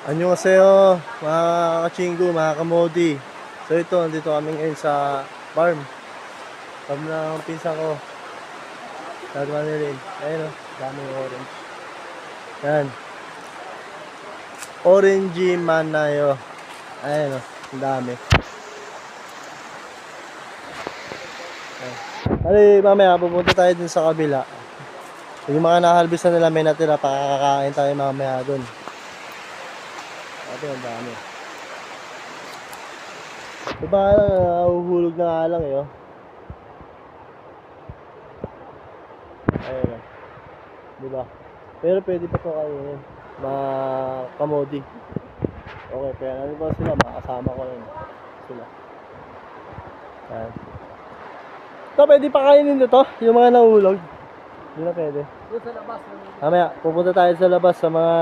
Annyeonghaseyo, mga kachinggo, mga kamodi. So ito, nandito kami ngayon sa farm. Farm ng pinsan ko. Nagawa nila. Ayun o, daming orange. Yan. Orange manayo. Ayun o, ang dami. Ay, mamaya pupunta tayo dun sa kabila. Yung mga nakalbisan nila may natira, pakakakain tayo mamaya dun. Ito, ang dami. Diba nga lang, nahuhulog na nga lang eh, oh. Ayun na. Diba? Pero pwede pa ito kainin. Mga kamodi. Okay, kaya ano ba sila? Makasama ko rin sila. Ayan. Ito, pwede pa kainin nito? Yung mga nahulog? Hindi na pwede. Doon sa labas. Mamaya, pupunta tayo sa labas sa mga